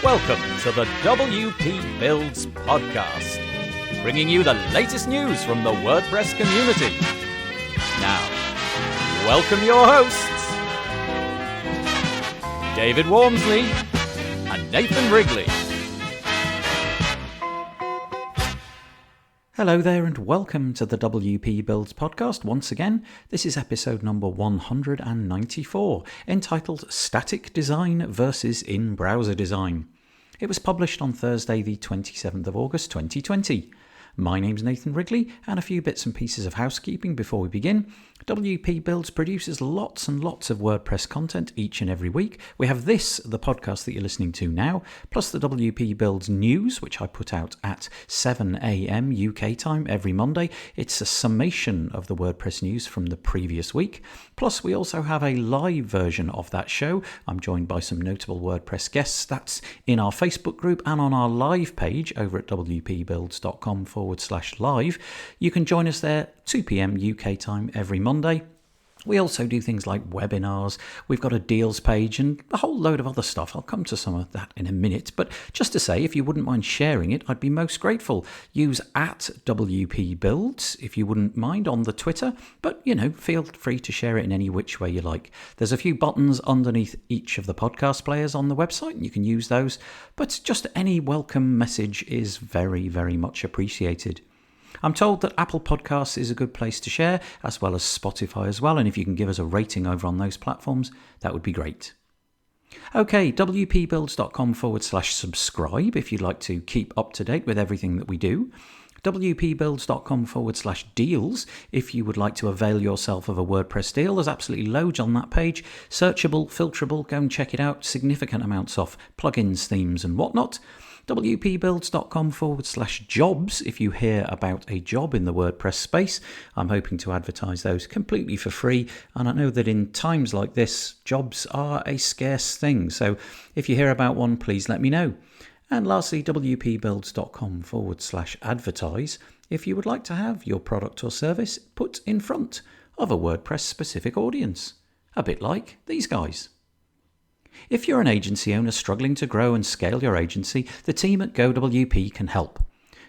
Welcome to the WP Builds podcast, bringing you the latest news from the WordPress community. Now, welcome your hosts, David Waumsley and Nathan Wrigley. Hello there and welcome to the WP Builds podcast once again. This is episode number 194, entitled Static Design versus In-Browser Design. It was published on Thursday the 27th of August 2020. My name's Nathan Wrigley, and a few bits and pieces of housekeeping before we begin. WP Builds produces lots and lots of WordPress content each and every week. We have this, the podcast that you're listening to now, plus the WP Builds news, which I put out at 7 a.m. UK time every Monday. It's a summation of the WordPress news from the previous week. Plus, we also have a live version of that show. I'm joined by some notable WordPress guests. That's in our Facebook group and on our live page over at wpbuilds.com/live. You can join us there 2 p.m. UK time every Monday. We also do things like webinars. We've got a deals page and a whole load of other stuff. I'll come to some of that in a minute. But just to say, if you wouldn't mind sharing it, I'd be most grateful. Use at WP Builds if you wouldn't mind on the Twitter. But, feel free to share it in any which way you like. There's a few buttons underneath each of the podcast players on the website, and you can use those. But just any welcome message is very, very much appreciated. I'm told that Apple Podcasts is a good place to share, as well as Spotify as well, and if you can give us a rating over on those platforms, that would be great. Okay, wpbuilds.com/subscribe if you'd like to keep up to date with everything that we do. wpbuilds.com/deals if you would like to avail yourself of a WordPress deal. There's absolutely loads on that page. Searchable, filterable, go and check it out. Significant amounts off plugins, themes and whatnot. wpbuilds.com/jobs if you hear about a job in the WordPress space. I'm hoping to advertise those completely for free, and I know that in times like this, jobs are a scarce thing, so if you hear about one, please let me know. And lastly, wpbuilds.com/advertise if you would like to have your product or service put in front of a WordPress specific audience, a bit like these guys. If you're an agency owner struggling to grow and scale your agency, the team at GoWP can help.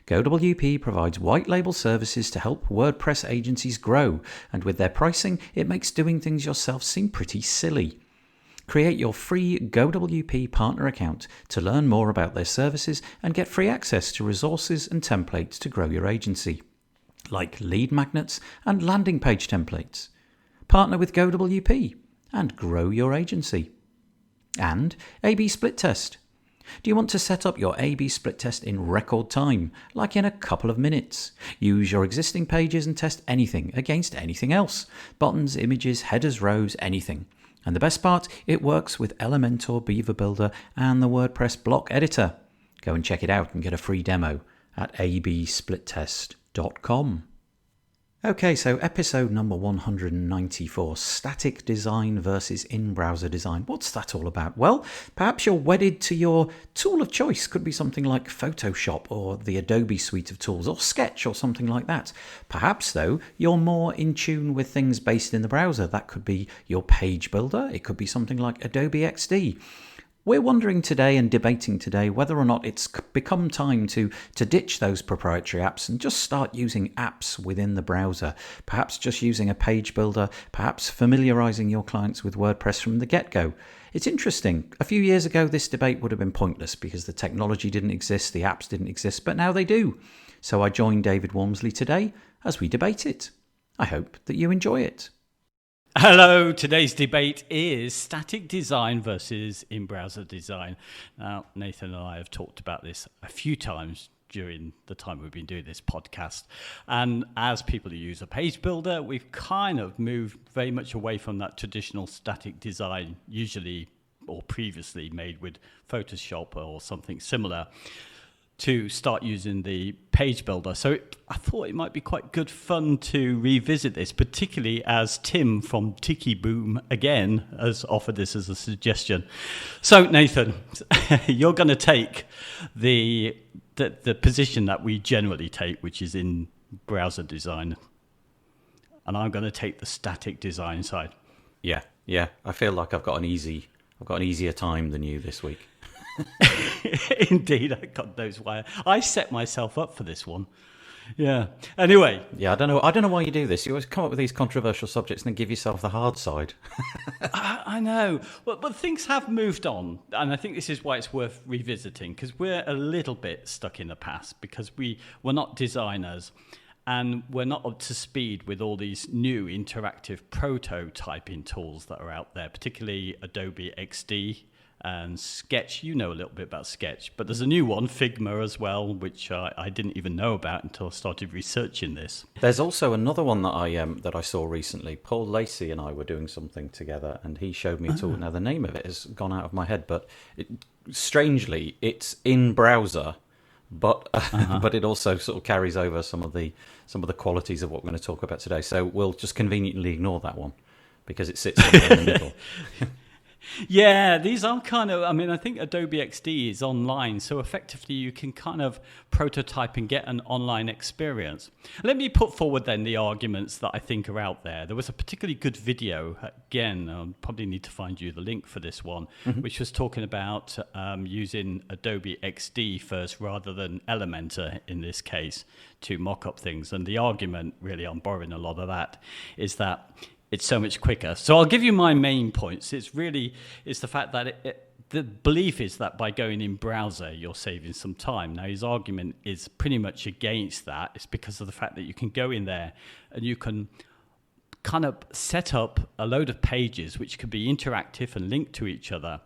GoWP provides white label services to help WordPress agencies grow, and with their pricing, it makes doing things yourself seem pretty silly. Create your free GoWP partner account to learn more about their services and get free access to resources and templates to grow your agency, like lead magnets and landing page templates. Partner with GoWP and grow your agency. And A/B split test. Do you want to set up your A/B split test in record time, like in a couple of minutes? Use your existing pages and test anything against anything else. Buttons, images, headers, rows, anything. And the best part, it works with Elementor, Beaver Builder and the WordPress block editor. Go and check it out and get a free demo at absplittest.com. Okay, so episode number 194, Static Design versus In-Browser Design. What's that all about? Well, perhaps you're wedded to your tool of choice. Could be something like Photoshop or the Adobe suite of tools, or Sketch or something like that. Perhaps, though, you're more in tune with things based in the browser. That could be your page builder. It could be something like Adobe Xd. We're wondering today and debating today whether or not it's become time to ditch those proprietary apps and just start using apps within the browser. Perhaps just using a page builder, perhaps familiarizing your clients with WordPress from the get-go. It's interesting. A few years ago, this debate would have been pointless because the technology didn't exist, the apps didn't exist, but now they do. So I joined David Waumsley today as we debate it. I hope that you enjoy it. Hello, today's debate is static design versus in-browser design. Now, Nathan and I have talked about this a few times during the time we've been doing this podcast. And as people who use a page builder, we've kind of moved very much away from that traditional static design, usually or previously made with Photoshop or something similar, to start using the page builder. So I thought it might be quite good fun to revisit this, particularly as Tim from Tickyboom again has offered this as a suggestion. So Nathan, you're going to take the position that we generally take, which is in browser design, and I'm going to take the static design side. Yeah. I feel like I've got an easier time than you this week. Indeed, God knows why. I set myself up for this one. Yeah. Anyway. Yeah, I don't know why you do this. You always come up with these controversial subjects and then give yourself the hard side. I know. But things have moved on. And I think this is why it's worth revisiting, because we're a little bit stuck in the past because we're not designers and we're not up to speed with all these new interactive prototyping tools that are out there, particularly Adobe Xd. And Sketch, you know a little bit about Sketch, but there's a new one, Figma as well, which I didn't even know about until I started researching this. There's also another one that I saw recently. Paul Lacey and I were doing something together, and he showed me a tool. Now the name of it has gone out of my head, but strangely, it's in browser, but but it also sort of carries over some of the qualities of what we're going to talk about today. So we'll just conveniently ignore that one because it sits somewhere in the middle. Yeah, these are kind of, I think Adobe Xd is online, so effectively you can kind of prototype and get an online experience. Let me put forward then the arguments that I think are out there. There was a particularly good video, again, I'll probably need to find you the link for this one, which was talking about using Adobe Xd first rather than Elementor in this case to mock up things. And the argument, really, I'm borrowing a lot of that, is that it's so much quicker. So I'll give you my main points. It's the fact that the belief is that by going in browser, you're saving some time. Now, his argument is pretty much against that. It's because of the fact that you can go in there and you can kind of set up a load of pages which could be interactive and linked to each other.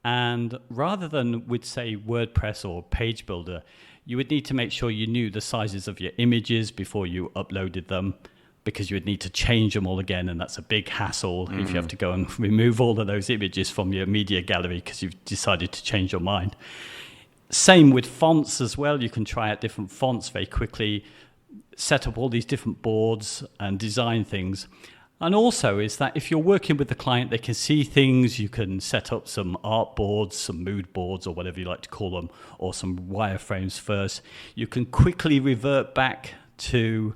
And rather than with, say, WordPress or Page Builder, you would need to make sure you knew the sizes of your images before you uploaded them, because you would need to change them all again, and that's a big hassle if you have to go and remove all of those images from your media gallery because you've decided to change your mind. Same with fonts as well. You can try out different fonts very quickly, set up all these different boards and design things. And also is that if you're working with the client, they can see things. You can set up some art boards, some mood boards, or whatever you like to call them, or some wireframes first. You can quickly revert back to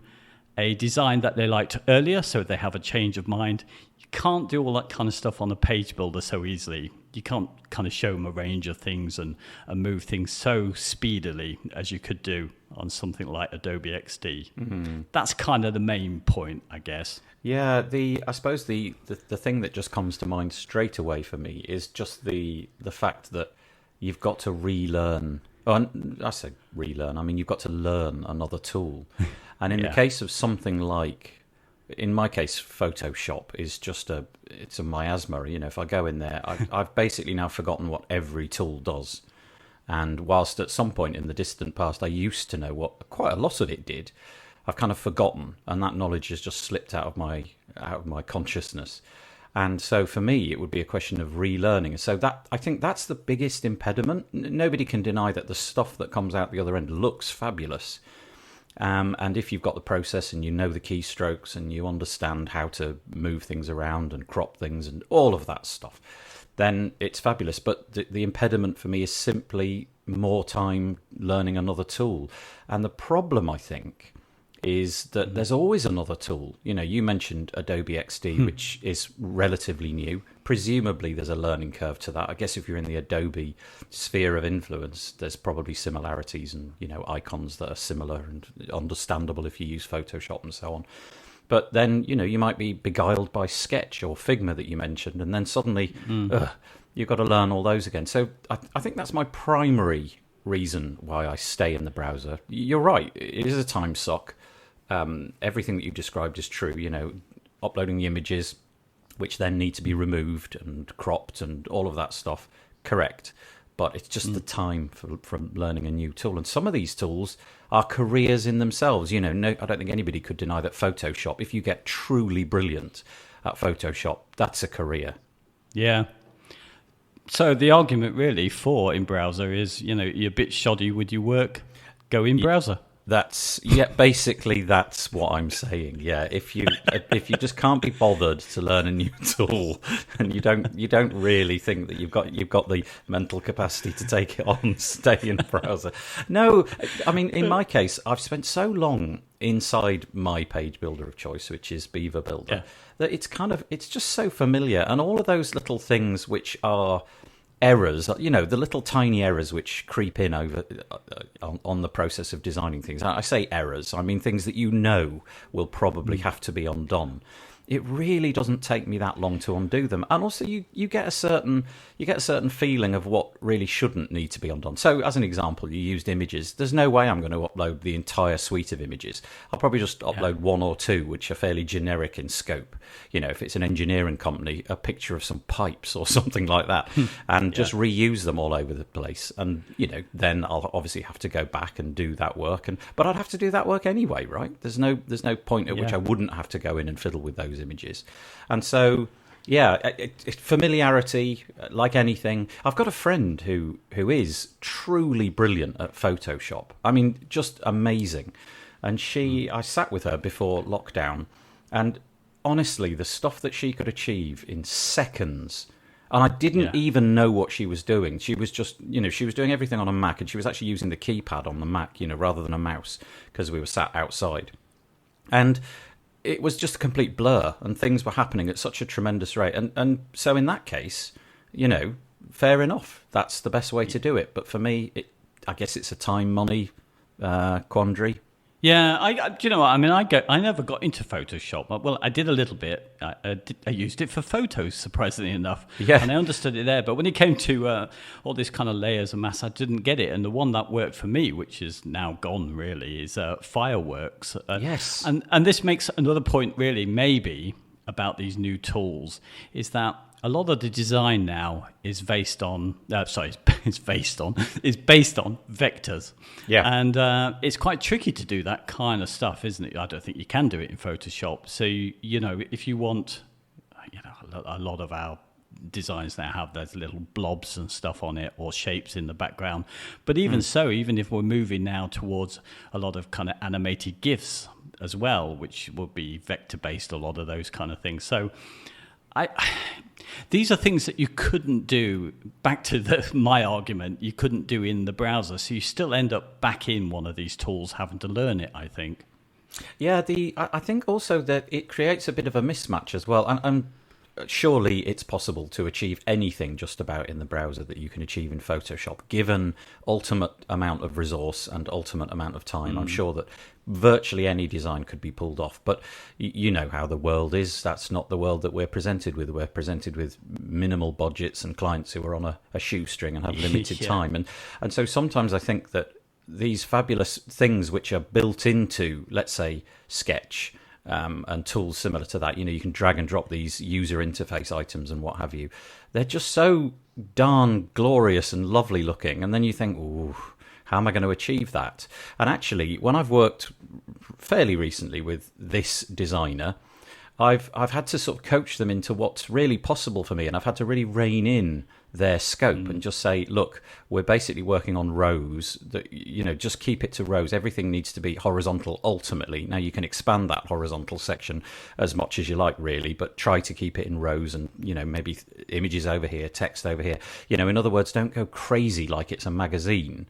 a design that they liked earlier, so they have a change of mind. You can't do all that kind of stuff on a page builder so easily. You can't kind of show them a range of things and move things so speedily as you could do on something like Adobe Xd. That's kind of the main point, I guess. Yeah, I suppose the thing that just comes to mind straight away for me is just the fact that you've got to relearn. Oh, I say relearn. I mean, you've got to learn another tool. And in the case of something like, in my case, Photoshop is just it's a miasma. You know, if I go in there, I've basically now forgotten what every tool does. And whilst at some point in the distant past I used to know what quite a lot of it did, I've kind of forgotten, and that knowledge has just slipped out of my consciousness. And so for me, it would be a question of relearning. So I think that's the biggest impediment. Nobody can deny that the stuff that comes out the other end looks fabulous. And if you've got the process and you know the keystrokes and you understand how to move things around and crop things and all of that stuff, then it's fabulous. But the impediment for me is simply more time learning another tool. And the problem, I think, is that there's always another tool. You know, you mentioned Adobe Xd, which is relatively new. Presumably there's a learning curve to that. I guess if you're in the Adobe sphere of influence, there's probably similarities and, you know, icons that are similar and understandable if you use Photoshop and so on. But then, you know, you might be beguiled by Sketch or Figma that you mentioned, and then suddenly you've got to learn all those again. So I think that's my primary reason why I stay in the browser. You're right, it is a time suck. Everything that you described is true. You know, uploading the images, which then need to be removed and cropped and all of that stuff, correct. But it's just the time from learning a new tool. And some of these tools are careers in themselves. You know, I don't think anybody could deny that Photoshop, if you get truly brilliant at Photoshop, that's a career. Yeah. So the argument really for in browser is, you know, you're a bit shoddy with your work, go in browser. Basically that's what I'm saying. Yeah, if you just can't be bothered to learn a new tool, and you don't really think that you've got the mental capacity to take it on, stay in the browser. No, I mean, in my case, I've spent so long inside my page builder of choice, which is Beaver Builder, that it's just so familiar, and all of those little things which are errors, the little tiny errors which creep in over on the process of designing things. I say errors, I mean things that will probably have to be undone. It really doesn't take me that long to undo them, and also you get a certain feeling of what really shouldn't need to be undone. So, as an example, you used images. There's no way I'm going to upload the entire suite of images. I'll probably just upload one or two, which are fairly generic in scope. If it's an engineering company, a picture of some pipes or something like that, and just reuse them all over the place. And then I'll obviously have to go back and do that work. But I'd have to do that work anyway, right? There's no point at which I wouldn't have to go in and fiddle with those images. And so familiarity, like anything. I've got a friend who is truly brilliant at Photoshop. I mean, just amazing. And I sat with her before lockdown, and honestly, the stuff that she could achieve in seconds, and I didn't even know what she was doing. She was just, she was doing everything on a Mac, and she was actually using the keypad on the Mac, rather than a mouse, because we were sat outside. And it was just a complete blur, and things were happening at such a tremendous rate. And so in that case, fair enough. That's the best way to do it. But for me, I guess it's a time, money quandary. Yeah, do you know what? I mean, I never got into Photoshop. Well, I did a little bit. I used it for photos, surprisingly enough. Yeah. And I understood it there. But when it came to all this kind of layers and mass, I didn't get it. And the one that worked for me, which is now gone really, is Fireworks. Yes. And this makes another point really, maybe, about these new tools, is that a lot of the design now is based on vectors. Yeah. And it's quite tricky to do that kind of stuff, isn't it? I don't think you can do it in Photoshop. So, if you want, a lot of our designs now have those little blobs and stuff on it, or shapes in the background. But even so, even if we're moving now towards a lot of kind of animated GIFs as well, which will be vector-based, a lot of those kind of things. So these are things that you couldn't do, back to my argument, you couldn't do in the browser. So you still end up back in one of these tools having to learn it, I think. Yeah, I think also that it creates a bit of a mismatch as well. And surely it's possible to achieve anything just about in the browser that you can achieve in Photoshop, given ultimate amount of resource and ultimate amount of time. I'm sure that virtually any design could be pulled off, but you know how the world is. That's not the world that we're presented with. We're presented with minimal budgets and clients who are on a shoestring and have limited time. And so sometimes I think that these fabulous things which are built into, let's say, Sketch, and tools similar to that, you can drag and drop these user interface items and what have you. They're just so darn glorious and lovely looking, and then you think, ooh, how am I going to achieve that? And actually, when I've worked fairly recently with this designer, I've had to sort of coach them into what's really possible for me, and I've had to really rein in their scope and just say, look, we're basically working on rows, that just keep it to rows. Everything needs to be horizontal ultimately. Now you can expand that horizontal section as much as you like, really, but try to keep it in rows, and maybe images over here, text over here. In other words, don't go crazy like it's a magazine.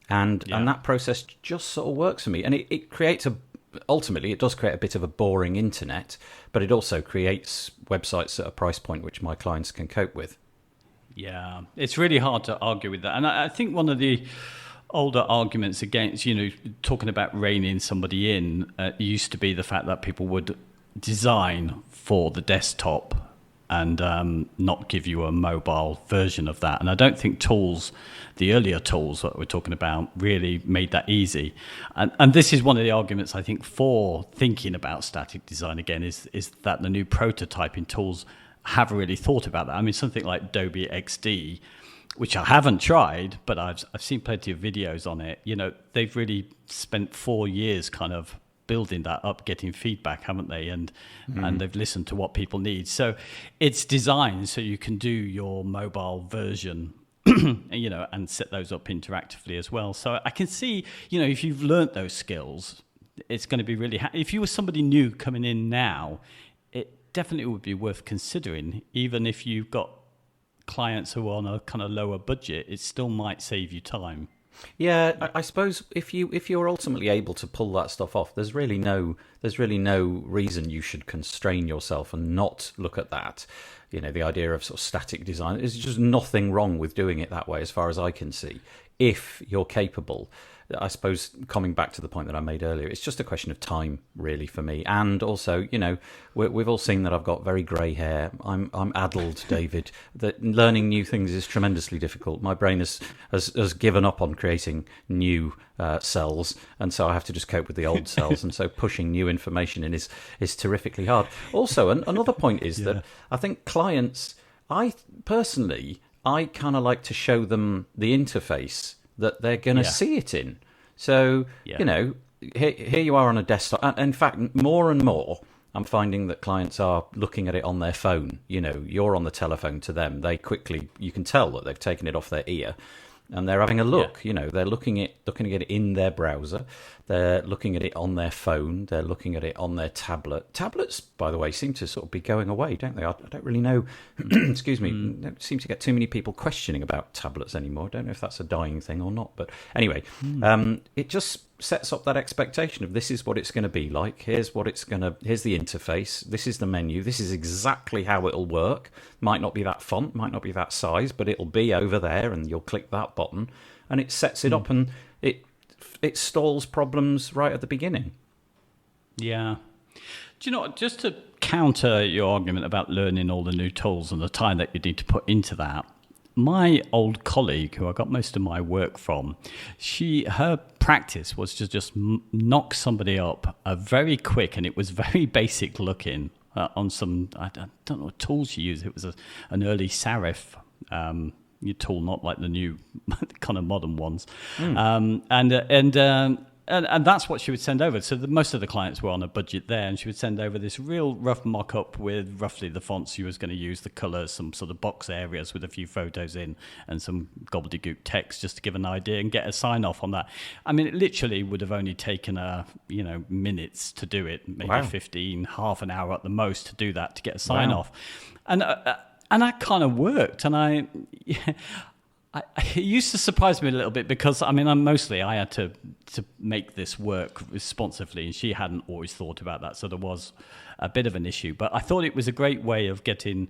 And that process just sort of works for me, and it creates ultimately it does create a bit of a boring internet, but it also creates websites at a price point which my clients can cope with. Yeah, it's really hard to argue with that. And I think one of the older arguments against, talking about reining somebody in, used to be the fact that people would design for the desktop and not give you a mobile version of that. And I don't think the earlier tools that we're talking about, really made that easy. And this is one of the arguments, I think, for thinking about static design again, is that the new prototyping tools have really thought about that. I mean, something like Adobe Xd, which I haven't tried, but I've seen plenty of videos on it. They've really spent 4 years kind of building that up, getting feedback, haven't they? And they've listened to what people need. So it's designed so you can do your mobile version, and set those up interactively as well. So I can see, if you've learnt those skills, it's going to be really if you were somebody new coming in now, definitely would be worth considering. Even if you've got clients who are on a kind of lower budget, it still might save you time. Yeah, I suppose if you're ultimately able to pull that stuff off, there's really no reason you should constrain yourself and not look at that. The idea of sort of static design, there's just nothing wrong with doing it that way, as far as I can see, if you're capable. I suppose, coming back to the point that I made earlier, it's just a question of time, really, for me. And also, we've all seen that I've got very grey hair. I'm addled, David. That learning new things is tremendously difficult. My brain has given up on creating new cells, and so I have to just cope with the old cells. And so pushing new information in is terrifically hard. Also, another point is that I think clients, I kind of like to show them the interface that they're going to see it in. So, here you are on a desktop. And in fact, more and more, I'm finding that clients are looking at it on their phone. You're on the telephone to them. You can tell that they've taken it off their ear and they're having a look. They're looking at it in their browser. They're looking at it on their phone. They're looking at it on their tablet. Tablets, by the way, seem to sort of be going away, don't they? I don't really know. Excuse me. Don't seem to get too many people questioning about tablets anymore. I don't know if that's a dying thing or not. But anyway, it just sets up that expectation of this is what it's going to be like. Here's the interface. This is the menu. This is exactly how it'll work. Might not be that font, might not be that size, but it'll be over there, and you'll click that button, and it sets it up, and it stalls problems right at the beginning. Yeah. Do you know what? Just to counter your argument about learning all the new tools and the time that you need to put into that, my old colleague, who I got most of my work from, her practice was to just knock somebody up very quick, and it was very basic looking on some, I don't know what tool she used. It was an early serif your tool, not like the new kind of modern ones. And that's what she would send over. So most of the clients were on a budget there, and she would send over this real rough mock-up with roughly the fonts she was going to use, the colours, some sort of box areas with a few photos in, and some gobbledygook text just to give an idea and get a sign-off on that. I mean, it literally would have only taken minutes to do it, maybe 15, half an hour at the most to do that, to get a sign-off. And that kind of worked, and it used to surprise me a little bit because, I had to make this work responsively, and she hadn't always thought about that, so there was a bit of an issue. But I thought it was a great way of getting,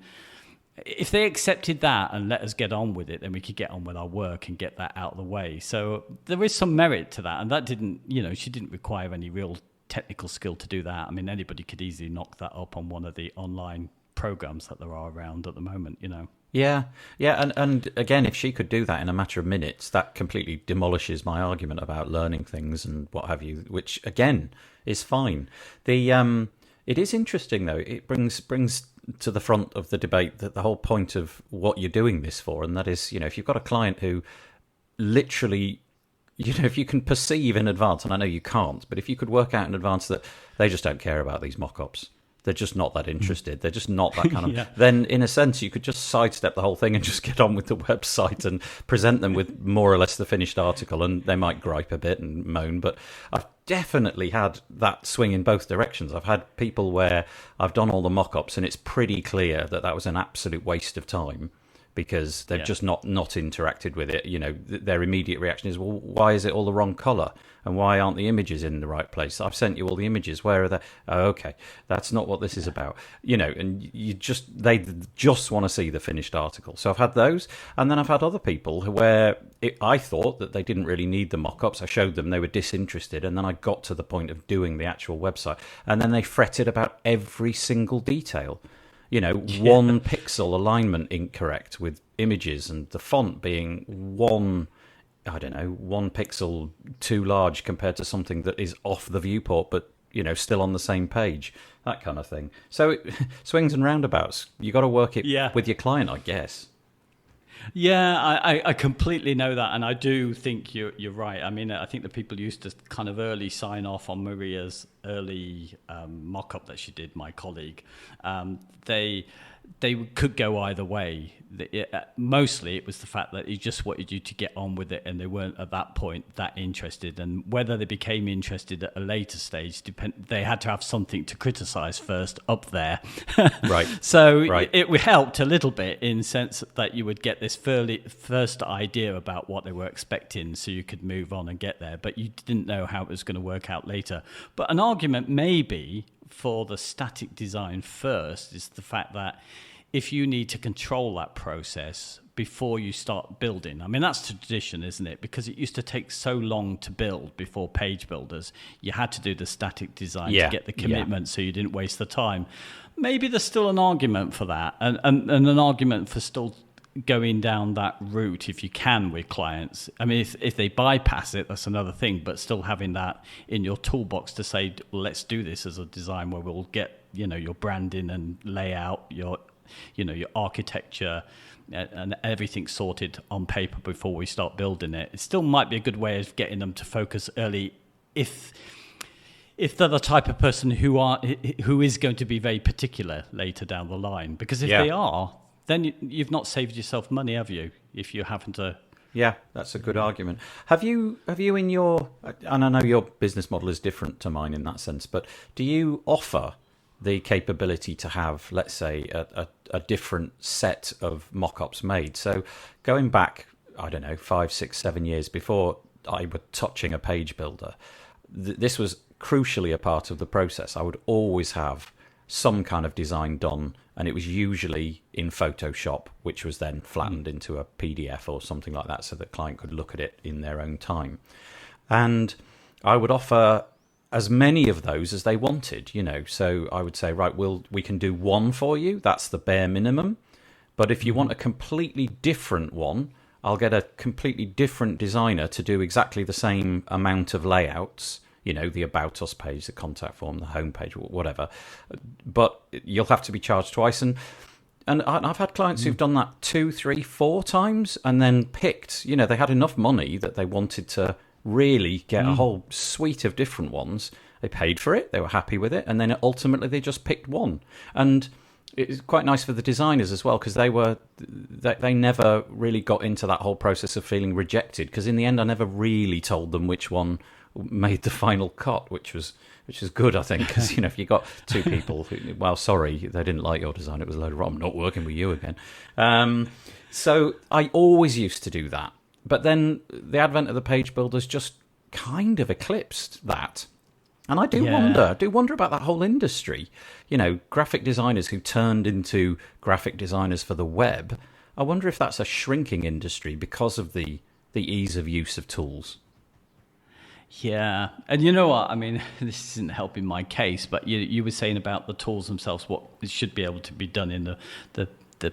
if they accepted that and let us get on with it, then we could get on with our work and get that out of the way. So there is some merit to that, and that didn't, she didn't require any real technical skill to do that. I mean, anybody could easily knock that up on one of the online programs that there are around at the moment, Yeah, and again, if she could do that in a matter of minutes, that completely demolishes my argument about learning things and what have you, which again is fine. It is interesting though. It brings to the front of the debate that the whole point of what you're doing this for, and that is, if you've got a client who literally, if you can perceive in advance, and I know you can't, but if you could work out in advance that they just don't care about these mock-ups. They're just not that interested. They're just not that kind of... Then, in a sense, you could just sidestep the whole thing and just get on with the website and present them with more or less the finished article, and they might gripe a bit and moan. But I've definitely had that swing in both directions. I've had people where I've done all the mock-ups and it's pretty clear that was an absolute waste of time because they've just not interacted with it. Their immediate reaction is, well, why is it all the wrong colour? And why aren't the images in the right place? I've sent you all the images. Where are they? Oh, okay, that's not what this is about. And they just want to see the finished article. So I've had those, and then I've had other people where I thought that they didn't really need the mock-ups. I showed them, they were disinterested, and then I got to the point of doing the actual website, and then they fretted about every single detail. One pixel alignment incorrect with images, and the font being one pixel too large compared to something that is off the viewport, but still on the same page, that kind of thing. So it swings and roundabouts. You got to work it with your client, I guess. Yeah, I completely know that, and I do think you're right. I mean, I think the people used to kind of early sign off on Maria's early mock-up that she did, my colleague. they could go either way. Mostly it was the fact that he just wanted you to get on with it, and they weren't at that point that interested. And whether they became interested at a later stage, they had to have something to criticize first up there. Right. So right. It helped a little bit in the sense that you would get this first idea about what they were expecting, so you could move on and get there. But you didn't know how it was going to work out later. But an argument maybe for the static design first is the fact that if you need to control that process before you start building, I mean, that's tradition, isn't it? Because it used to take so long to build before Page Builders. You had to do the static design to get the commitment so you didn't waste the time. Maybe there's still an argument for that, and an argument for still going down that route if you can with clients. I mean, if they bypass it, that's another thing, but still having that in your toolbox to say, well, let's do this as a design where we'll get, your branding and layout, your architecture and everything sorted on paper before we start building it. It still might be a good way of getting them to focus early if they're the type of person who is going to be very particular later down the line. Because if they are, then you've not saved yourself money, have you? If you happen to... Yeah, that's a good argument. Have you in your... And I know your business model is different to mine in that sense, but do you offer the capability to have, let's say, a different set of mock-ups made? So going back, I don't know, 5, 6, 7 years before I was touching a page builder, this was crucially a part of the process. I would always have some kind of design done, and it was usually in Photoshop, which was then flattened into a PDF or something like that so the client could look at it in their own time. And I would offer as many of those as they wanted, So I would say, right, we can do one for you. That's the bare minimum. But if you want a completely different one, I'll get a completely different designer to do exactly the same amount of layouts, the About Us page, the contact form, the home page, whatever. But you'll have to be charged twice. And I've had clients who've done that 2, 3, 4 times and then picked, they had enough money that they wanted to really get a whole suite of different ones. They paid for it, they were happy with it, and then ultimately they just picked one. And it's quite nice for the designers as well, because they never really got into that whole process of feeling rejected, because in the end I never really told them which one made the final cut, which is good, I think, because if you got 2 people who, well, sorry, they didn't like your design, it was a load of I'm not working with you again. So I always used to do that. But then the advent of the page builders just kind of eclipsed that. And I do wonder about that whole industry. Graphic designers who turned into graphic designers for the web. I wonder if that's a shrinking industry because of the ease of use of tools. Yeah. And you know what? I mean, this isn't helping my case, but you were saying about the tools themselves, what should be able to be done in the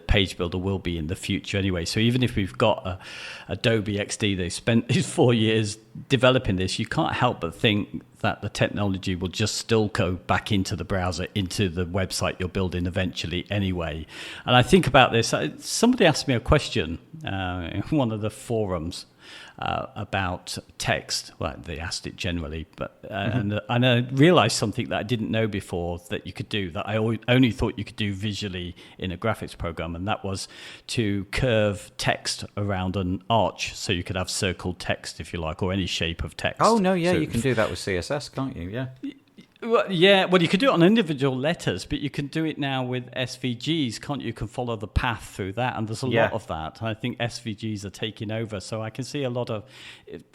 page builder will be in the future anyway. So even if we've got Adobe Xd, they spent these 4 years developing this, you can't help but think that the technology will just still go back into the browser, into the website you're building eventually anyway. And I think about this, somebody asked me a question in one of the forums about text. Well, they asked it generally, but and I realized something that I didn't know before that you could do, that I only thought you could do visually in a graphics program, and that was to curve text around an arch, so you could have circled text, if you like, or any shape of text. Oh no, yeah, so you can do that with CSS, can't you? Yeah. Well, yeah, well, you could do it on individual letters, but you can do it now with SVGs, can't you? You can follow the path through that, and there's a lot of that. I think SVGs are taking over, so I can see a lot of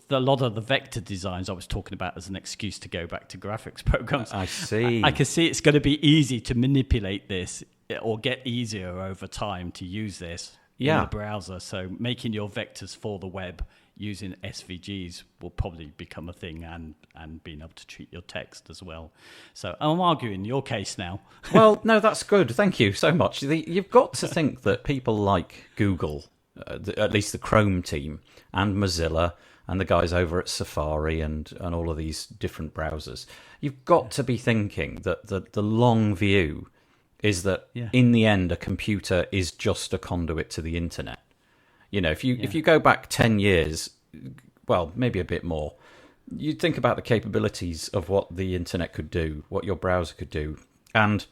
the vector designs I was talking about as an excuse to go back to graphics programs. I see. I can see it's going to be easy to manipulate this, or get easier over time to use this in the browser. So making your vectors for the web using SVGs will probably become a thing, and being able to treat your text as well. So I'm arguing your case now. Well, no, that's good. Thank you so much. You've got to think that people like Google, at least the Chrome team, and Mozilla, and the guys over at Safari and all of these different browsers, you've got to be thinking that the long view is that in the end, a computer is just a conduit to the internet. If you go back 10 years, well, maybe a bit more, you'd think about the capabilities of what the internet could do, what your browser could do. And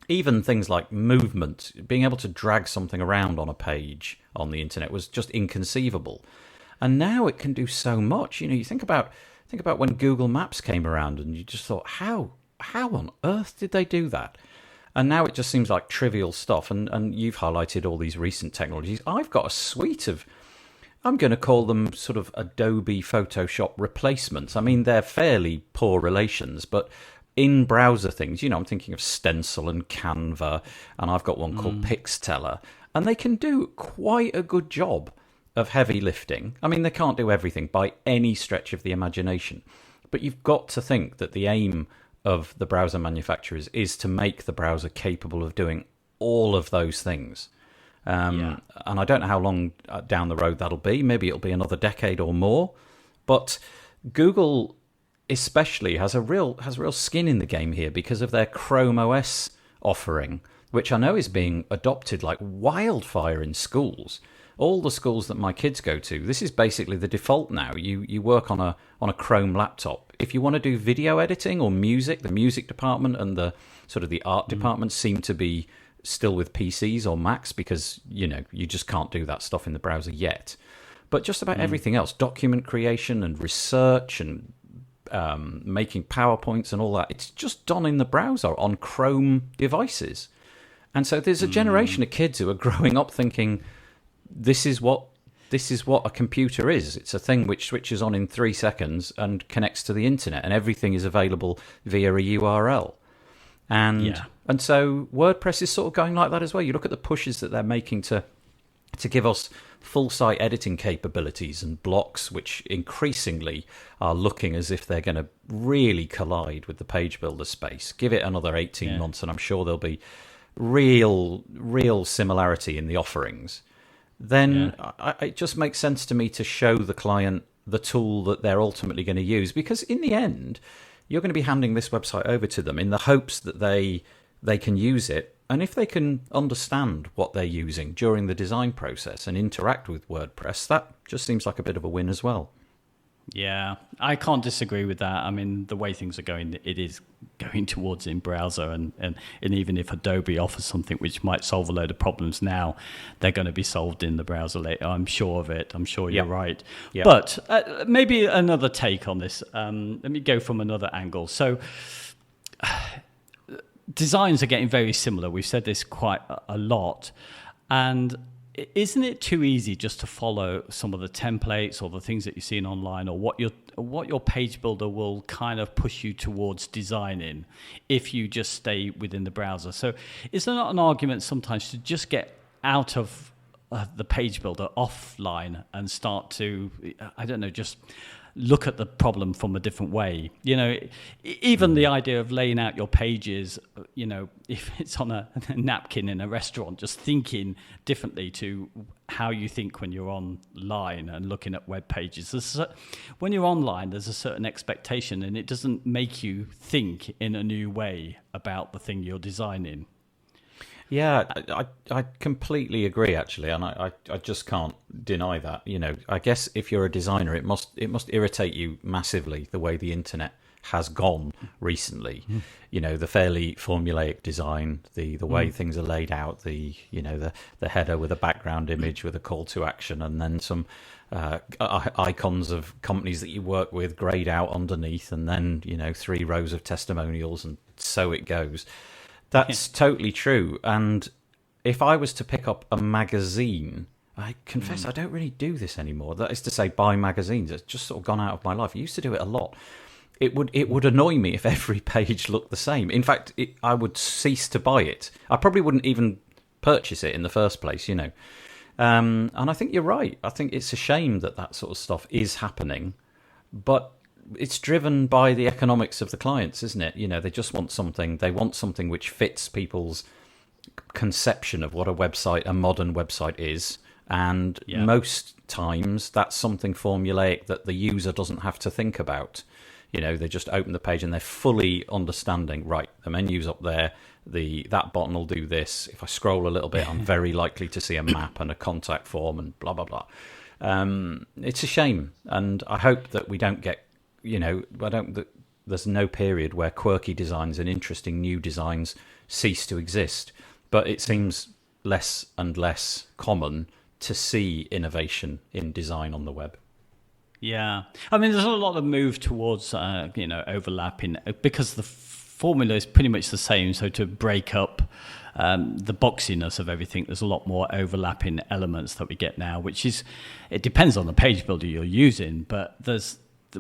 even things like movement, being able to drag something around on a page on the internet was just inconceivable. And now it can do so much. You think about when Google Maps came around, and you just thought, how on earth did they do that? And now it just seems like trivial stuff. And you've highlighted all these recent technologies. I've got a suite of, I'm going to call them sort of Adobe Photoshop replacements. I mean, they're fairly poor relations, but in browser things, I'm thinking of Stencil and Canva, and I've got one called Pixteller, and they can do quite a good job of heavy lifting. I mean, they can't do everything by any stretch of the imagination, but you've got to think that the aim of the browser manufacturers is to make the browser capable of doing all of those things. And I don't know how long down the road that'll be. Maybe it'll be another decade or more. But Google especially has real skin in the game here because of their Chrome OS offering, which I know is being adopted like wildfire in schools. All the schools that my kids go to, this is basically the default now. You work on a Chrome laptop. If you want to do video editing or music, the music department and the sort of the art department seem to be still with PCs or Macs because, you just can't do that stuff in the browser yet. But just about everything else, document creation and research and making PowerPoints and all that, it's just done in the browser on Chrome devices. And so there's a generation of kids who are growing up thinking, this is what a computer is. It's a thing which switches on in 3 seconds and connects to the internet, and everything is available via a URL. And so WordPress is sort of going like that as well. You look at the pushes that they're making to give us full site editing capabilities and blocks, which increasingly are looking as if they're going to really collide with the page builder space. Give it another 18 months, and I'm sure there'll be real similarity in the offerings. Then it just makes sense to me to show the client the tool that they're ultimately going to use, because in the end, you're going to be handing this website over to them in the hopes that they can use it. And if they can understand what they're using during the design process and interact with WordPress, that just seems like a bit of a win as well. Yeah, I can't disagree with that. I mean, the way things are going, it is going towards in browser, and even if Adobe offers something which might solve a load of problems now, they're going to be solved in the browser later. I'm sure of it. I'm sure you're right. Yep. But maybe another take on this. Let me go from another angle. So designs are getting very similar. We've said this quite a lot. And isn't it too easy just to follow some of the templates or the things that you've seen online, or what your page builder will kind of push you towards designing if you just stay within the browser? So is there not an argument sometimes to just get out of the page builder offline and start to, I don't know, just look at the problem from a different way? Even the idea of laying out your pages, if it's on a napkin in a restaurant, just thinking differently to how you think when you're online and looking at web pages. When you're online, there's a certain expectation, and it doesn't make you think in a new way about the thing you're designing. Yeah, I completely agree, actually, and I just can't deny that. I guess if you're a designer, it must irritate you massively the way the internet has gone recently. The fairly formulaic design, the way things are laid out, the header with a background image with a call to action, and then some icons of companies that you work with grayed out underneath, and then 3 rows of testimonials, and so it goes. That's totally true. And if I was to pick up a magazine, I confess I don't really do this anymore. That is to say, buy magazines. It's just sort of gone out of my life. I used to do it a lot. It would annoy me if every page looked the same. In fact, I would cease to buy it. I probably wouldn't even purchase it in the first place, And I think you're right. I think it's a shame that sort of stuff is happening. But it's driven by the economics of the clients, isn't it? They just want something. They want something which fits people's conception of what a modern website is. And most times that's something formulaic that the user doesn't have to think about. They just open the page and they're fully understanding, right, the menu's up there, that button will do this. If I scroll a little bit, I'm very likely to see a map and a contact form and blah, blah, blah. It's a shame. And I hope that we don't get, there's no period where quirky designs and interesting new designs cease to exist. But it seems less and less common to see innovation in design on the web. Yeah. I mean, there's a lot of move towards, overlapping because the formula is pretty much the same. So to break up the boxiness of everything, there's a lot more overlapping elements that we get now, it depends on the page builder you're using, but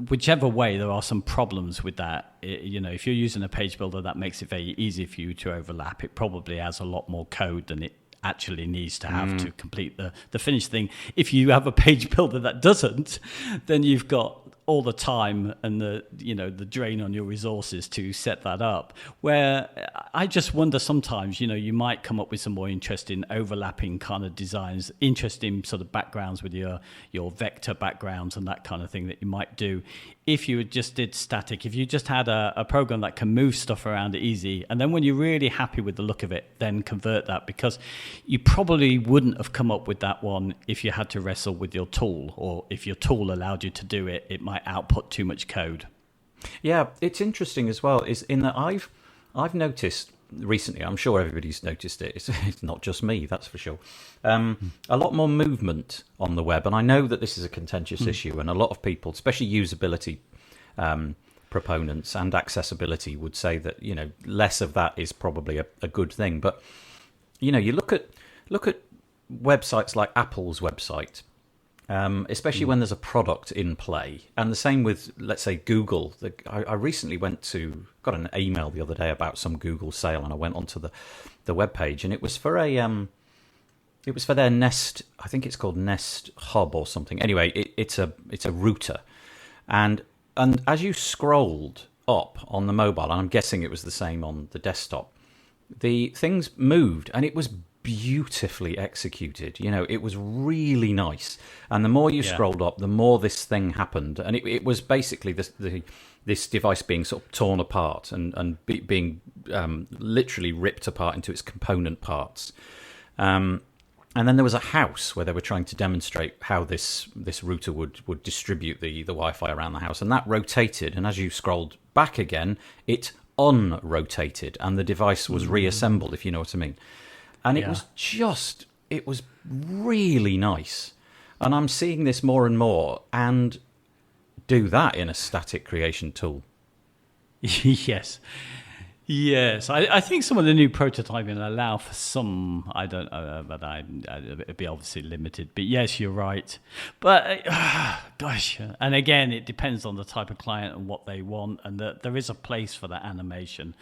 whichever way, there are some problems with that. If you're using a page builder that makes it very easy for you to overlap, it probably has a lot more code than it actually needs to have to complete the finished thing. If you have a page builder that doesn't, then you've got all the time and the drain on your resources to set that up. Where I just wonder sometimes, you might come up with some more interesting overlapping kind of designs, interesting sort of backgrounds with your vector backgrounds and that kind of thing that you might do if you just did static, if you just had a program that can move stuff around easy, and then when you're really happy with the look of it, then convert that, because you probably wouldn't have come up with that one if you had to wrestle with your tool, or if your tool allowed you to do it, it might output too much code. Yeah, it's interesting as well, is in that I've noticed recently, I'm sure everybody's noticed it, it's not just me, that's for sure, a lot more movement on the web. And I know that this is a contentious issue, and a lot of people, especially usability proponents and accessibility, would say that less of that is probably a good thing. But you look at websites like Apple's website, especially when there's a product in play, and the same with, let's say, Google. I recently got an email the other day about some Google sale, and I went onto the web page, and it was for their Nest. I think it's called Nest Hub or something. Anyway, it's a router, and as you scrolled up on the mobile, and I'm guessing it was the same on the desktop, the things moved, and it was beautifully executed. It was really nice, and the more you scrolled up, the more this thing happened, and it was basically this device being sort of torn apart and being literally ripped apart into its component parts. And then there was a house where they were trying to demonstrate how this router would distribute the Wi-Fi around the house, and that rotated, and as you scrolled back again, it unrotated, and the device was reassembled, if you know what I mean. And it was really nice. And I'm seeing this more and more, and do that in a static creation tool. Yes. I think some of the new prototyping allow for some, I don't know, but it'd be obviously limited. But yes, you're right. But gosh, and again, it depends on the type of client and what they want, and that there is a place for that animation.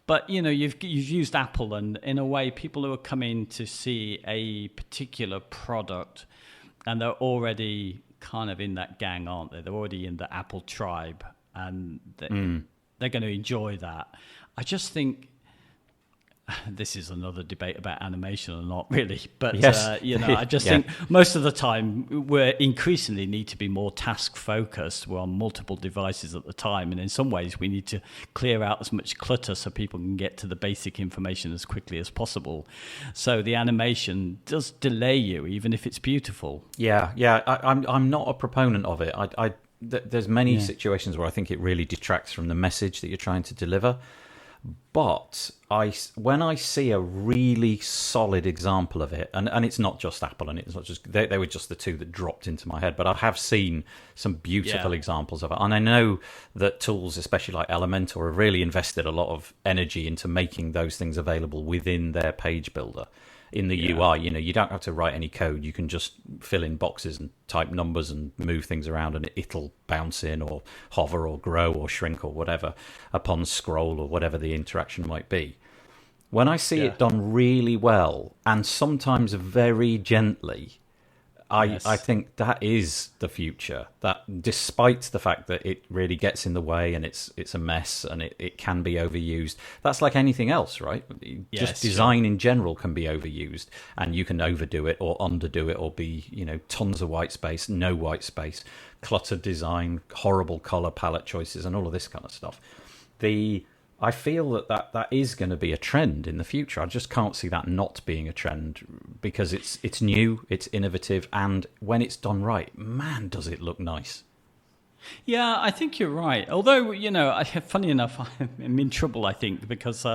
But you've used Apple, and in a way, people who are coming to see a particular product, and they're already kind of in that gang, aren't they? They're already in the Apple tribe, and they're going to enjoy that. I just think this is another debate about animation or not, really. But, yes. I just think most of the time we increasingly need to be more task-focused. We're on multiple devices at the time. And in some ways, we need to clear out as much clutter so people can get to the basic information as quickly as possible. So the animation does delay you, even if it's beautiful. Yeah. I'm not a proponent of it. There's many situations where I think it really detracts from the message that you're trying to deliver. But when I see a really solid example of it, and it's not just Apple, and it's not just they were just the two that dropped into my head, but I have seen some beautiful examples of it, and I know that tools, especially like Elementor, have really invested a lot of energy into making those things available within their page builder. In the UI, you don't have to write any code. You can just fill in boxes and type numbers and move things around, and it'll bounce in or hover or grow or shrink or whatever upon scroll or whatever the interaction might be. When I see it done really well, and sometimes very gently, I think that is the future. That, despite the fact that it really gets in the way and it's a mess and it can be overused, that's like anything else, right? Just design in general can be overused, and you can overdo it or underdo it, or be tons of white space, no white space, cluttered design, horrible color palette choices, and all of this kind of stuff. I feel that is going to be a trend in the future. I just can't see that not being a trend, because it's new, it's innovative, and when it's done right, man, does it look nice. Yeah, I think you're right. Although, funny enough, I'm in trouble, I think, because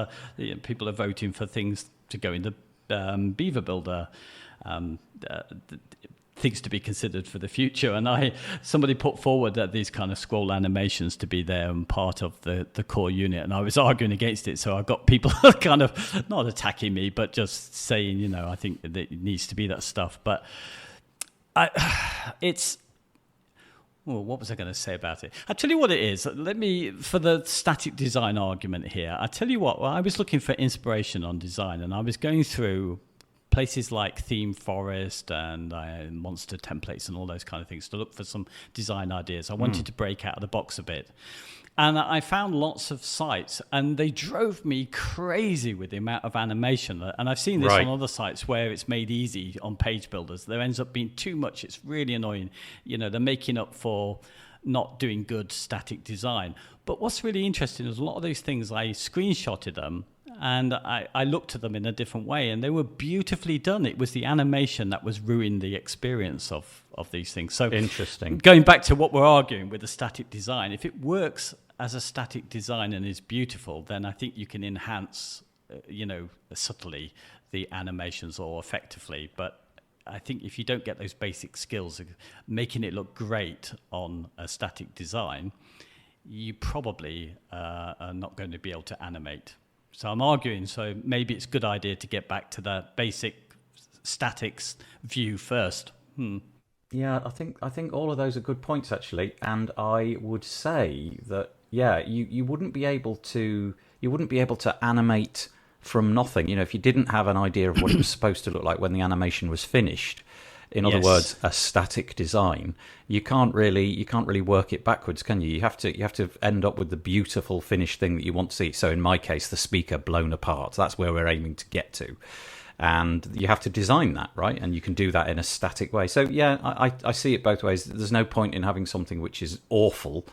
people are voting for things to go in the Beaver Builder, things to be considered for the future. And somebody put forward that these kind of scroll animations to be there and part of the core unit. And I was arguing against it. So I got people kind of not attacking me, but just saying, I think that it needs to be that stuff. But well, what was I going to say about it? I'll tell you what it is. For the static design argument here, I tell you what, I was looking for inspiration on design, and I was going through places like Theme Forest and Monster templates and all those kind of things to look for some design ideas. I wanted to break out of the box a bit. And I found lots of sites, and they drove me crazy with the amount of animation. And I've seen this on other sites where it's made easy on page builders. There ends up being too much. It's really annoying. They're making up for not doing good static design. But what's really interesting is a lot of those things, I screenshotted them, and I looked at them in a different way, and they were beautifully done. It was the animation that was ruining the experience of these things. So interesting. Going back to what we're arguing with the static design, if it works as a static design and is beautiful, then I think you can enhance, subtly the animations or effectively. But I think if you don't get those basic skills of making it look great on a static design, you probably are not going to be able to animate. So I'm arguing, so maybe it's a good idea to get back to that basic statics view first. Yeah, I think all of those are good points, actually. And I would say that, you wouldn't be able to animate from nothing. If you didn't have an idea of what it was supposed to look like when the animation was finished. In other words, a static design, you can't really work it backwards, can you? You have to end up with the beautiful finished thing that you want to see. So in my case, the speaker blown apart. That's where we're aiming to get to. And you have to design that, right? And you can do that in a static way. So I see it both ways. There's no point in having something which is awful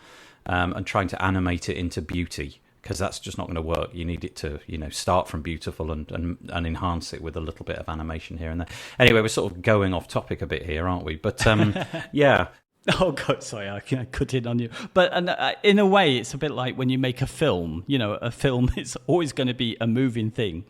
and trying to animate it into beauty, because that's just not going to work. You need it to, start from beautiful and enhance it with a little bit of animation here and there. Anyway, we're sort of going off topic a bit here, aren't we? But yeah. Oh, God, sorry, I cut in on you. But in a way, it's a bit like when you make a film. A film is always going to be a moving thing.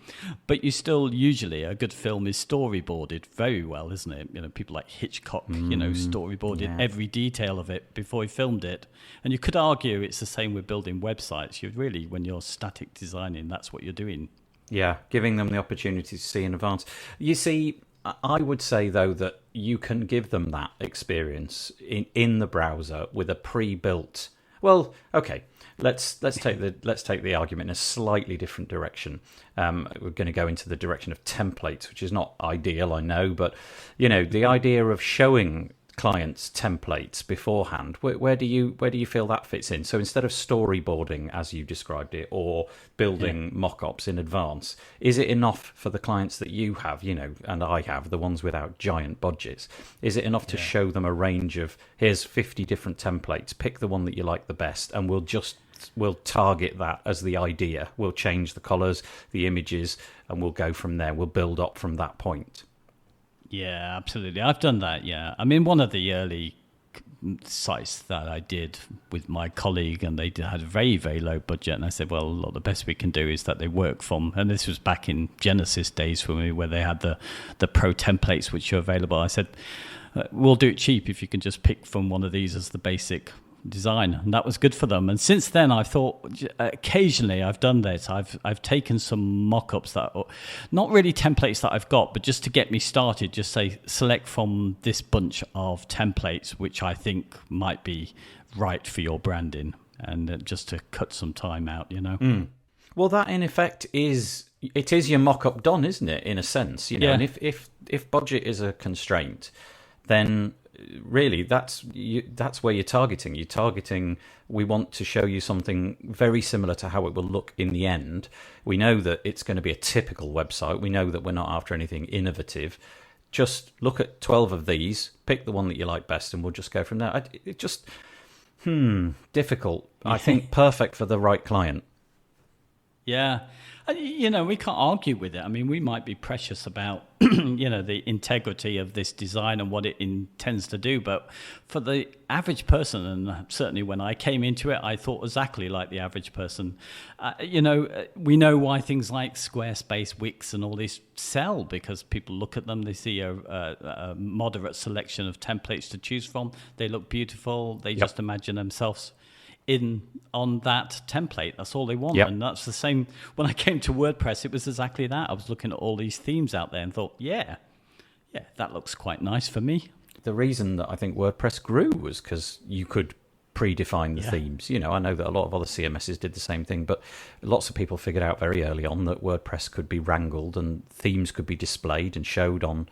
But usually, a good film is storyboarded very well, isn't it? People like Hitchcock, storyboarded every detail of it before he filmed it. And you could argue it's the same with building websites. When you're static designing, that's what you're doing. Yeah, giving them the opportunity to see in advance. You see, I would say, though, that you can give them that experience in the browser with a pre-built. Well, okay, let's take the argument in a slightly different direction. We're going to go into the direction of templates, which is not ideal, I know, but the idea of showing clients templates beforehand, where do you feel that fits in? So instead of storyboarding as you described it, or building mock-ups in advance, is it enough for the clients that you have, and I have, the ones without giant budgets, is it enough to show them a range of, here's 50 different templates, pick the one that you like the best, and we'll target that as the idea, we'll change the colors, the images, and we'll go from there, we'll build up from that point? Yeah, absolutely. I've done that, yeah. I mean, one of the early sites that I did with my colleague, and they had a very, very low budget, and I said, well, look, the best we can do is that they work from, and this was back in Genesis days for me, where they had the pro templates which are available. I said, we'll do it cheap if you can just pick from one of these as the basic design, and that was good for them. And since then, I thought occasionally I've done this. I've taken some mock-ups that are not really templates that I've got, but just to get me started, just say select from this bunch of templates which I think might be right for your branding, and just to cut some time out, Well, that in effect is your mock-up done, isn't it? In a sense, And if budget is a constraint, then really that's where you're targeting. You're targeting, we want to show you something very similar to how it will look in the end. We know that it's going to be a typical website. We know that we're not after anything innovative. Just look at 12 of these, pick the one that you like best, and we'll just go from there. It just, difficult. I think perfect for the right client. Yeah. We can't argue with it. I mean, we might be precious about, the integrity of this design and what it intends to do. But for the average person, and certainly when I came into it, I thought exactly like the average person. We know why things like Squarespace, Wix and all these sell, because people look at them, they see a moderate selection of templates to choose from. They look beautiful. They just imagine themselves on that template. That's all they want. And that's the same when I came to WordPress. It was exactly that. I was looking at all these themes out there and thought, yeah, that looks quite nice for me. The reason that I think WordPress grew was because you could predefine the themes. I know that a lot of other CMSs did the same thing, but lots of people figured out very early on that WordPress could be wrangled and themes could be displayed and showed on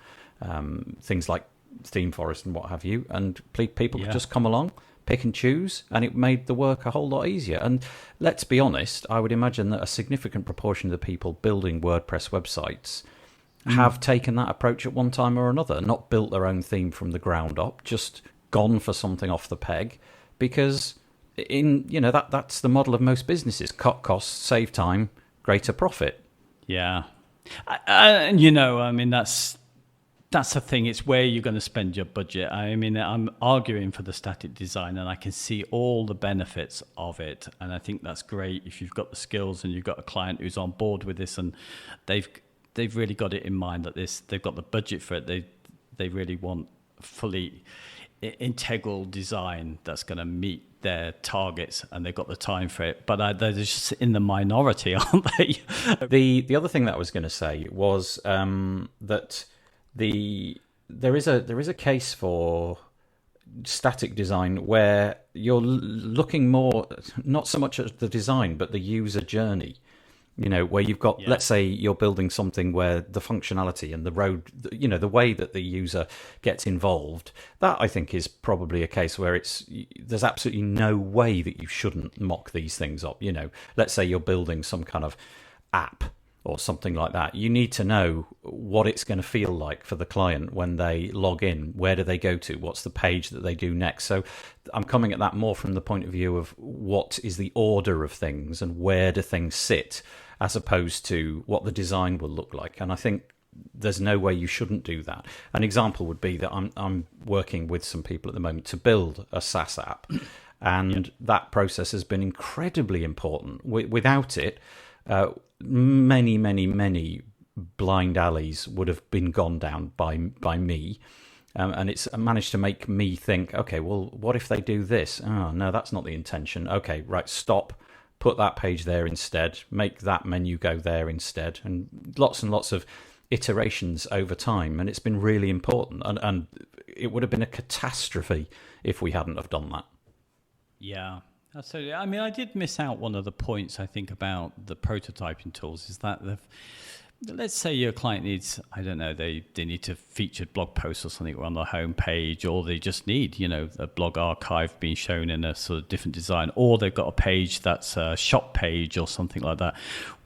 things like Theme Forest and what have you, and people could just come along, pick and choose, and it made the work a whole lot easier. And let's be honest, I would imagine that a significant proportion of the people building WordPress websites have taken that approach at one time or another, not built their own theme from the ground up, just gone for something off the peg, because that's the model of most businesses: cut costs, save time, greater profit. Yeah. That's the thing. It's where you're going to spend your budget. I mean, I'm arguing for the static design, and I can see all the benefits of it. And I think that's great if you've got the skills and you've got a client who's on board with this, and they've really got it in mind that they've got the budget for it. They really want fully integral design that's going to meet their targets, and they've got the time for it. But they're just in the minority, aren't they? The other thing that I was going to say was that there is a case for static design where you're looking more, not so much at the design, but the user journey. Where you've got, let's say you're building something where the functionality and the the way that the user gets involved, that I think is probably a case where there's absolutely no way that you shouldn't mock these things up. Let's say you're building some kind of app or something like that. You need to know what it's going to feel like for the client when they log in. Where do they go to? What's the page that they do next? So I'm coming at that more from the point of view of what is the order of things and where do things sit, as opposed to what the design will look like. And I think there's no way you shouldn't do that. An example would be that I'm working with some people at the moment to build a SaaS app, and that process has been incredibly important. Without it, many blind alleys would have been gone down by me. And it's managed to make me think, okay, well, what if they do this? Oh, no, that's not the intention. Okay, right, stop. Put that page there instead. Make that menu go there instead. And lots of iterations over time. And it's been really important. And it would have been a catastrophe if we hadn't have done that. Yeah. Absolutely. I mean, I did miss out one of the points, I think, about the prototyping tools is that let's say your client needs, I don't know, they need to feature blog posts or something on their home page, or they just need, a blog archive being shown in a sort of different design, or they've got a page that's a shop page or something like that.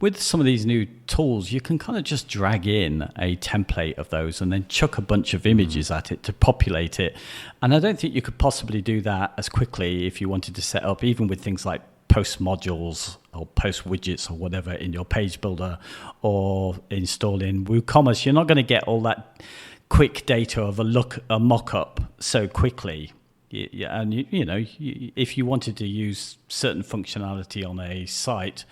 With some of these new tools, you can kind of just drag in a template of those and then chuck a bunch of images at it to populate it. And I don't think you could possibly do that as quickly if you wanted to set up, even with things like post modules or post widgets or whatever in your page builder, or install in WooCommerce. You're not going to get all that quick data of a mock-up so quickly. And if you wanted to use certain functionality on a site,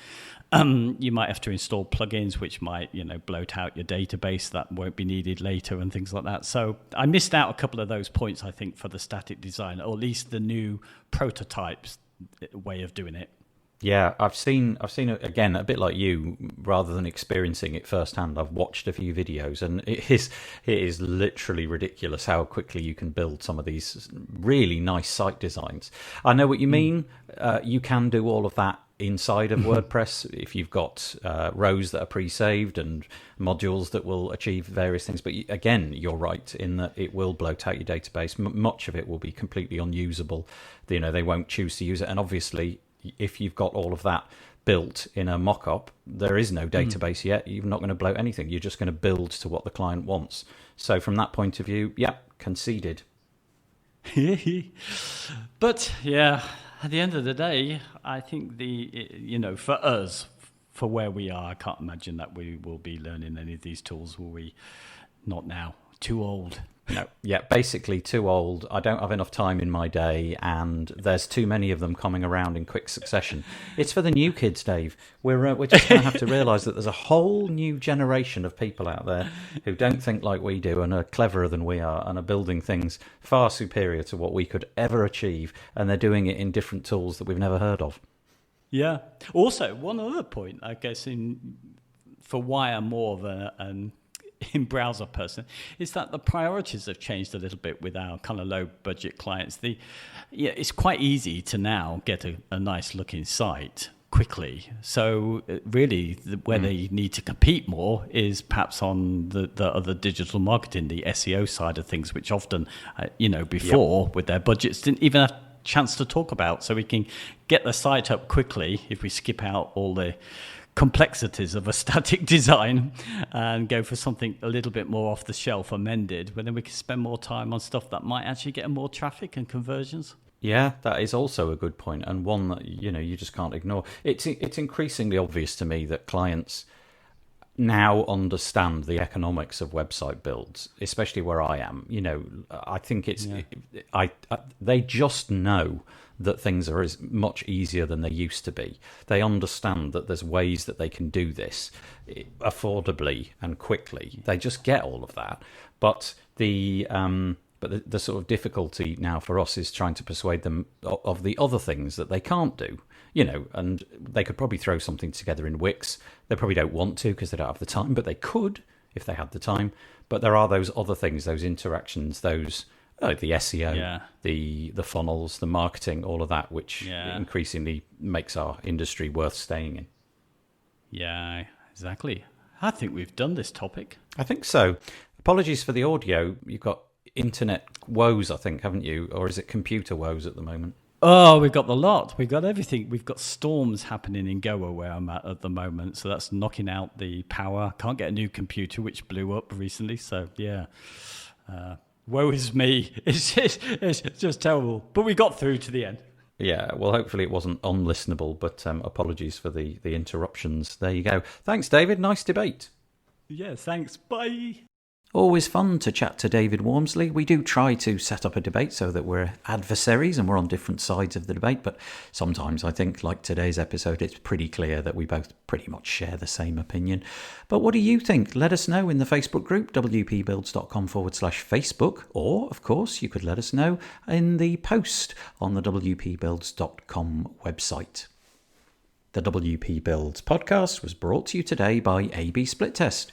you might have to install plugins which might bloat out your database that won't be needed later and things like that. So I missed out a couple of those points, I think, for the static design, or at least the new prototypes way of doing it. Yeah, I've seen it again, a bit like you, rather than experiencing it firsthand. I've watched a few videos, and it is literally ridiculous how quickly you can build some of these really nice site designs. I know what you mean. You can do all of that inside of WordPress if you've got rows that are pre-saved and modules that will achieve various things. But again, you're right in that it will bloat out your database. Much of it will be completely unusable. They won't choose to use it, and obviously, if you've got all of that built in a mock-up, there is no database yet. You're not going to bloat anything. You're just going to build to what the client wants. So from that point of view, conceded. But yeah, at the end of the day, I think for us, for where we are, I can't imagine that we will be learning any of these tools, will we? Not now. Too old. No, yeah, basically too old. I don't have enough time in my day, and there's too many of them coming around in quick succession. It's for the new kids, Dave. We're just going to have to realise that there's a whole new generation of people out there who don't think like we do and are cleverer than we are and are building things far superior to what we could ever achieve, and they're doing it in different tools that we've never heard of. Yeah. Also, one other point, I guess, for why I'm more of an in-browser person, is that the priorities have changed a little bit with our kind of low-budget clients. It's quite easy to now get a nice-looking site quickly. So really, where they need to compete more is perhaps on the other digital marketing, the SEO side of things, which often, before with their budgets didn't even have a chance to talk about. So we can get the site up quickly if we skip out all the complexities of a static design and go for something a little bit more off the shelf, amended, but then we can spend more time on stuff that might actually get more traffic and conversions. Yeah, that is also a good point, and one that you just can't ignore. It's increasingly obvious to me that clients now understand the economics of website builds, especially where I am. I think they just know that things are as much easier than they used to be. They understand that there's ways that they can do this affordably and quickly. They just get all of that. But the sort of difficulty now for us is trying to persuade them of the other things that they can't do. And they could probably throw something together in Wix. They probably don't want to because they don't have the time, but they could if they had the time. But there are those other things, those interactions, those the SEO, the funnels, the marketing, all of that, which increasingly makes our industry worth staying in. Yeah, exactly. I think we've done this topic. I think so. Apologies for the audio. You've got internet woes, I think, haven't you? Or is it computer woes at the moment? Oh, we've got the lot. We've got everything. We've got storms happening in Goa where I'm at the moment. So that's knocking out the power. Can't get a new computer, which blew up recently. So, yeah. Woe is me. It's just terrible. But we got through to the end. Yeah, well, hopefully it wasn't unlistenable, but apologies for the interruptions. There you go. Thanks, David. Nice debate. Yeah, thanks. Bye. Always fun to chat to David Waumsley. We do try to set up a debate so that we're adversaries and we're on different sides of the debate, but sometimes I think, like today's episode, it's pretty clear that we both pretty much share the same opinion. But what do you think? Let us know in the Facebook group, wpbuilds.com/Facebook, or, of course, you could let us know in the post on the wpbuilds.com website. The WP Builds podcast was brought to you today by A/B Split Test.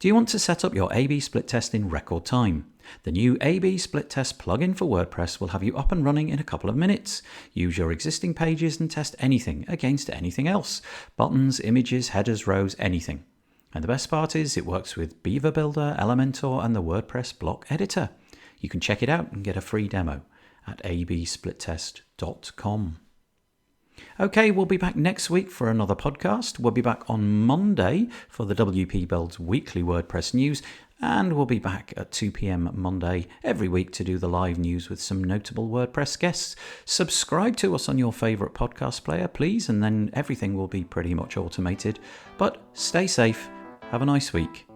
Do you want to set up your A/B split test in record time? The new A/B split test plugin for WordPress will have you up and running in a couple of minutes. Use your existing pages and test anything against anything else. Buttons, images, headers, rows, anything. And the best part is it works with Beaver Builder, Elementor and the WordPress block editor. You can check it out and get a free demo at absplittest.com. Okay, we'll be back next week for another podcast. We'll be back on Monday for the WP Builds weekly WordPress news, and we'll be back at 2 p.m. Monday every week to do the live news with some notable WordPress guests. Subscribe to us on your favourite podcast player, please, and then everything will be pretty much automated. But stay safe, have a nice week.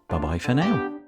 Bye-bye for now.